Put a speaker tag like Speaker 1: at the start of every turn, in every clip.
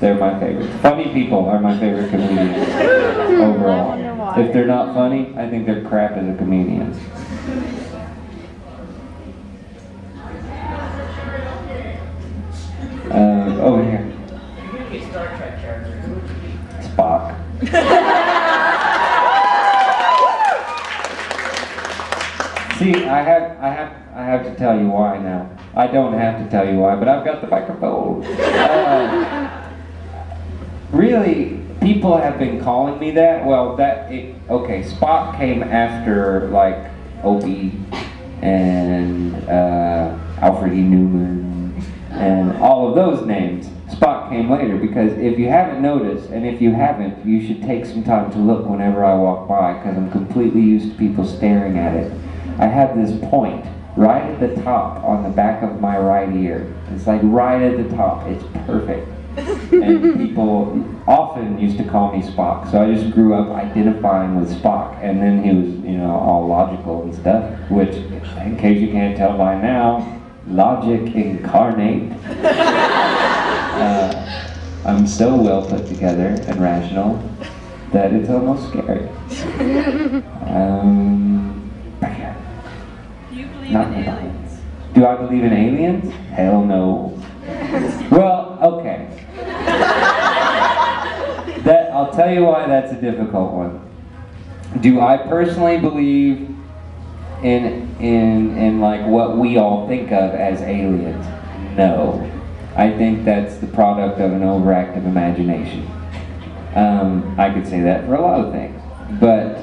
Speaker 1: They're my favorites. Funny people are my favorite comedians overall. If they're not funny, I think they're crap as a comedian. Over here. Star Trek character. Spock. See, I have to tell you why now. I don't have to tell you why, but I've got the microphone. Really, people have been calling me that. Well, okay, Spock came after like Opie and Alfred E. Newman and all of those names. Spock came later because if you haven't noticed, and if you haven't, you should take some time to look whenever I walk by because I'm completely used to people staring at it. I have this point right at the top on the back of my right ear. It's like right at the top. It's perfect. And people often used to call me Spock, so I just grew up identifying with Spock. And then he was, you know, all logical and stuff, which, in case you can't tell by now, logic incarnate. I'm so well put together and rational that it's almost scary.
Speaker 2: Do you believe in aliens?
Speaker 1: Do I believe in aliens? Hell no. Well, okay. I'll tell you why that's a difficult one. Do I personally believe in like what we all think of as aliens? No. I think that's the product of an overactive imagination. I could say that for a lot of things. But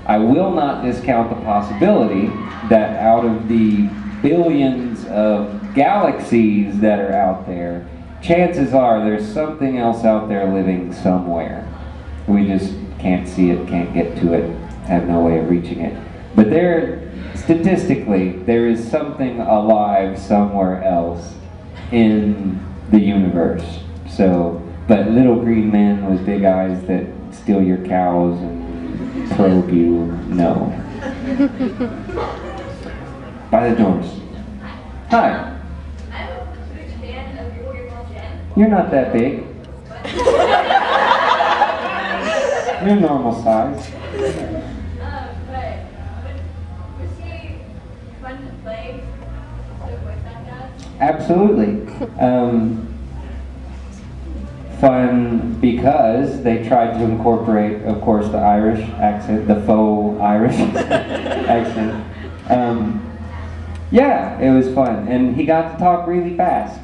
Speaker 1: I will not discount the possibility that out of the billions of galaxies that are out there, chances are there's something else out there living somewhere. We just can't see it, can't get to it, have no way of reaching it. But statistically, there is something alive somewhere else in the universe. So, but little green men with big eyes that steal your cows and probe you, no. By the doors. Hi.
Speaker 3: I'm a huge fan of your girl Jen.
Speaker 1: You're not that big. You're normal size.
Speaker 3: But was she fun to play the voice actor?
Speaker 1: Absolutely. Fun because they tried to incorporate, of course, the Irish accent, the faux Irish accent. Yeah, it was fun, and he got to talk really fast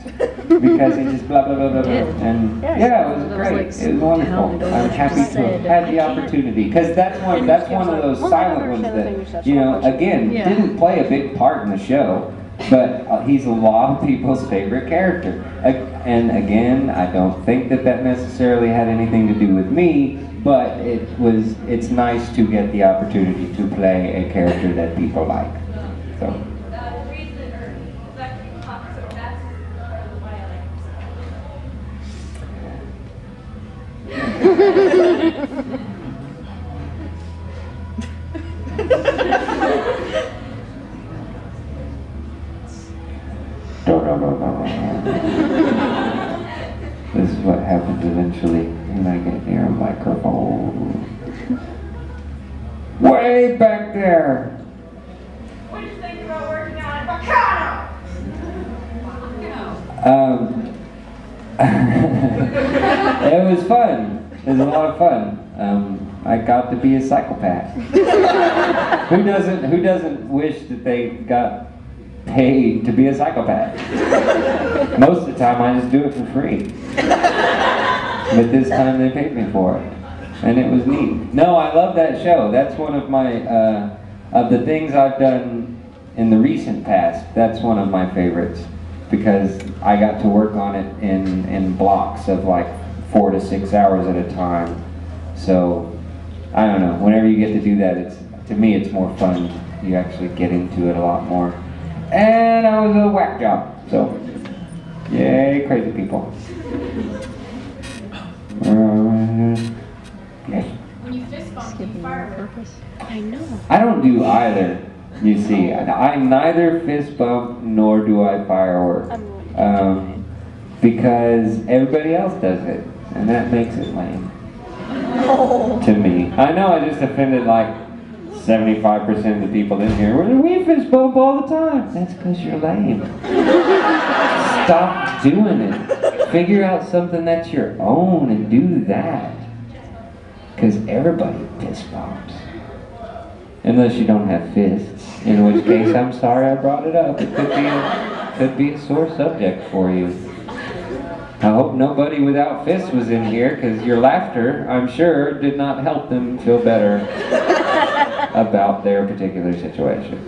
Speaker 1: because he just blah blah blah blah blah, and yeah, it was great. It was wonderful. I'm happy to have had the opportunity because that's one of those silent ones that, you know, again, didn't play a big part in the show, but he's a lot of people's favorite character. And again, I don't think that necessarily had anything to do with me, but it's nice to get the opportunity to play a character that people like. So. This is what happens eventually when I get near a microphone. Way back there!
Speaker 3: What did you think about working out at Bacano?
Speaker 1: It was fun. It was a lot of fun. I got to be a psychopath. Who doesn't wish that they got paid to be a psychopath? Most of the time I just do it for free. But this time they paid me for it. And it was neat. No, I love that show. That's one of my, of the things I've done in the recent past, that's one of my favorites. Because I got to work on it in blocks of like 4 to 6 hours at a time. So, I don't know, whenever you get to do that, to me it's more fun. You actually get into it a lot more. And that was a whack job, so yay, crazy people. Yes.
Speaker 3: When you fist bump, you fireworks.
Speaker 2: I know.
Speaker 1: I don't do either, you see. I neither fist bump nor do I firework. because everybody else does it, and that makes it lame. To me. I know I just offended like 75% of the people in here. We fist bump all the time. That's because you're lame. Stop doing it. Figure out something that's your own and do that. Because everybody fist bumps. Unless you don't have fists. In which case, I'm sorry I brought it up. It could be a sore subject for you. I hope nobody without fists was in here, because your laughter, I'm sure, did not help them feel better about their particular situation.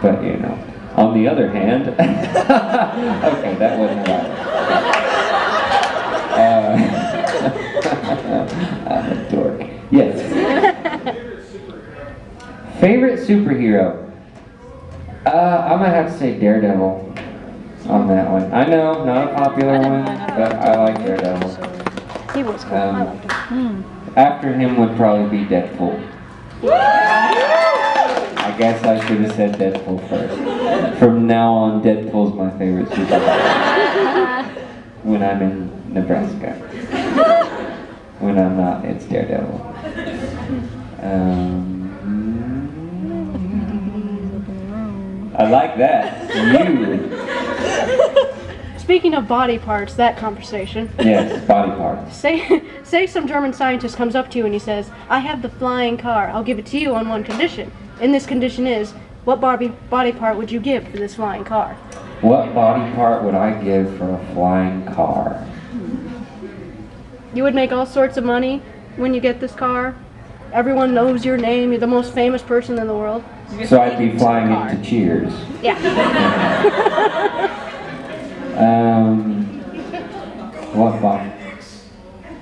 Speaker 1: But you know, on the other hand, okay, that wasn't right. I'm a dork. Yes. Favorite superhero? I'm gonna have to say Daredevil on that one. I know, not a popular one, but I like Daredevil.
Speaker 4: He was cool. I liked him.
Speaker 1: After him would probably be Deadpool. I guess I should have said Deadpool first. From now on, Deadpool's my favorite superhero. When I'm in Nebraska. When I'm not, it's Daredevil. I like that. You.
Speaker 4: Speaking of body parts, that conversation.
Speaker 1: Yes, body parts.
Speaker 4: Say some German scientist comes up to you and he says, I have the flying car. I'll give it to you on one condition. And this condition is, what body part would you give for this flying car?
Speaker 1: What body part would I give for a flying car?
Speaker 4: You would make all sorts of money when you get this car. Everyone knows your name. You're the most famous person in the world.
Speaker 1: So I'd be flying into Cheers.
Speaker 4: Yeah.
Speaker 1: What body?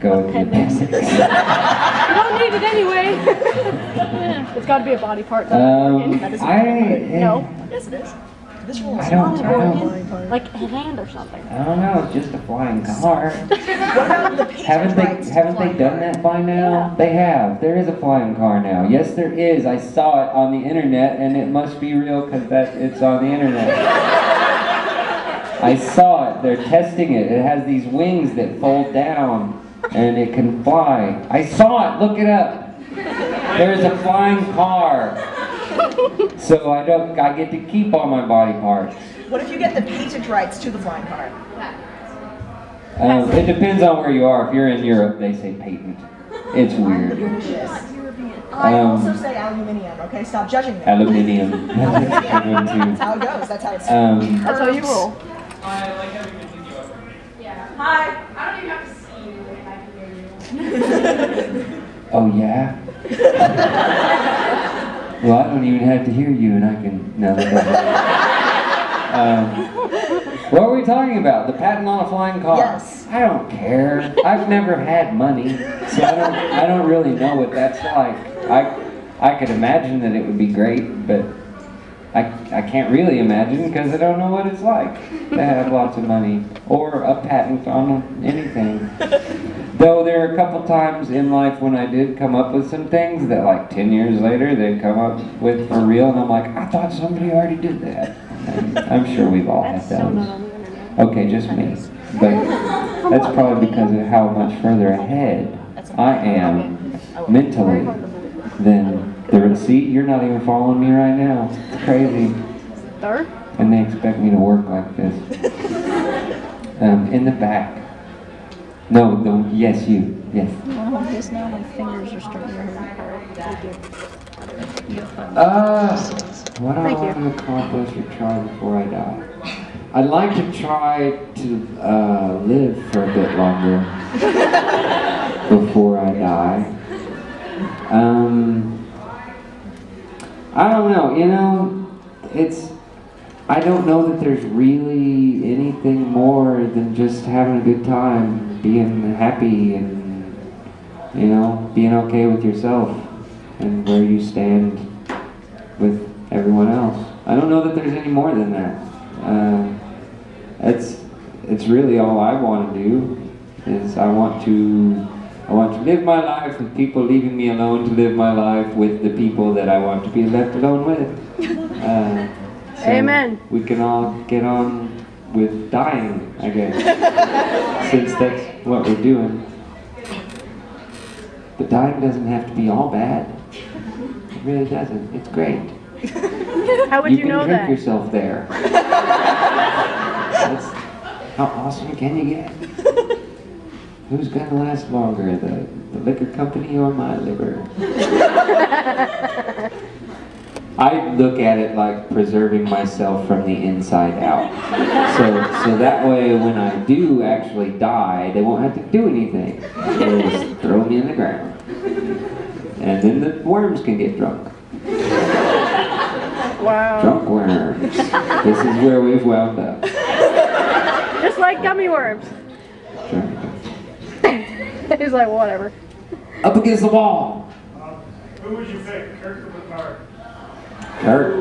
Speaker 1: Go with the basics.
Speaker 4: You don't need it anyway. It's got to be a body part.
Speaker 1: No.
Speaker 5: Yes, it is. This rule is
Speaker 1: I don't.
Speaker 4: Like a hand or something.
Speaker 1: I don't know. It's just a flying car.
Speaker 5: What about the patent
Speaker 1: Haven't
Speaker 5: rights to
Speaker 1: they
Speaker 5: fly
Speaker 1: done that by now?
Speaker 4: Yeah.
Speaker 1: They have. There is a flying car now. Yes, there is. I saw it on the internet, and it must be real because it's on the internet. I saw it. They're testing it. It has these wings that fold down, and it can fly. I saw it. Look it up. There's a flying car. So I get to keep all my body parts.
Speaker 5: What if you get the patent rights to the flying car?
Speaker 1: It depends on where you are. If you're in Europe, they say patent. It's weird.
Speaker 5: I also say aluminium, okay? Stop judging me.
Speaker 1: Aluminium.
Speaker 5: That's how it goes. That's how it's
Speaker 4: That's how you roll.
Speaker 3: Hi. I don't even have to see you if I can hear you.
Speaker 1: Oh yeah? Well, I don't even have to hear you, and I can. No, that doesn't. What were we talking about? The patent on a flying car?
Speaker 5: Yes.
Speaker 1: I don't care. I've never had money, so I don't really know what that's like. I could imagine that it would be great, but I can't really imagine because I don't know what it's like to have lots of money or a patent on anything. Though there are a couple times in life when I did come up with some things that like 10 years later they'd come up with for real, and I'm like, I thought somebody already did that. And I'm sure we've all had
Speaker 4: That's so not
Speaker 1: those.
Speaker 4: on the internet.
Speaker 1: Okay, just me. But that's probably because of how much further ahead I am mentally than the see, you're not even following me right now. It's crazy.
Speaker 4: Third?
Speaker 1: And they expect me to work like this. In the back. No, yes, you. Yes.
Speaker 4: Just now my fingers are starting to hurt.
Speaker 1: What do I want to accomplish or try before I die? I'd like to try to live for a bit longer before I die. I don't know, I don't know that there's really anything more than just having a good time, being happy and, being okay with yourself and where you stand with everyone else. I don't know that there's any more than that. It's really all I want to do is I want to live my life with people leaving me alone, to live my life with the people that I want to be left alone with. So
Speaker 4: Amen.
Speaker 1: we can all get on with dying, I guess, since that's what we're doing. But dying doesn't have to be all bad. It really doesn't. It's great.
Speaker 4: How would you know
Speaker 1: can drink
Speaker 4: that?
Speaker 1: yourself there. That's, how awesome can you get? Who's gonna last longer, the liquor company or my liver? I look at it like preserving myself from the inside out. So that way when I do actually die, they won't have to do anything. They'll just throw me in the ground. And then the worms can get drunk.
Speaker 4: Wow.
Speaker 1: Drunk worms. This is where we've wound up.
Speaker 4: Just like gummy worms. He's like, whatever.
Speaker 1: Up against the wall.
Speaker 6: Who would you pick, Kirk or Picard?
Speaker 1: Kirk.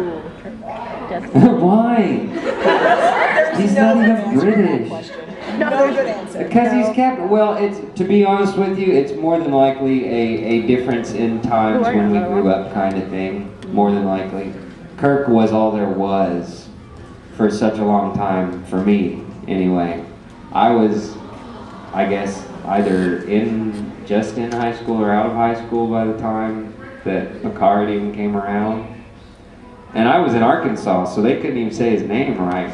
Speaker 1: Why? He's not even British.
Speaker 5: No good answer.
Speaker 1: Because he's Captain. Well, it's, to be honest with you, it's more than likely a difference in times when we grew up kind of thing. More than likely. Kirk was all there was for such a long time, for me anyway. I was, I guess, either just in high school or out of high school by the time that Picard even came around. And I was in Arkansas, so they couldn't even say his name right.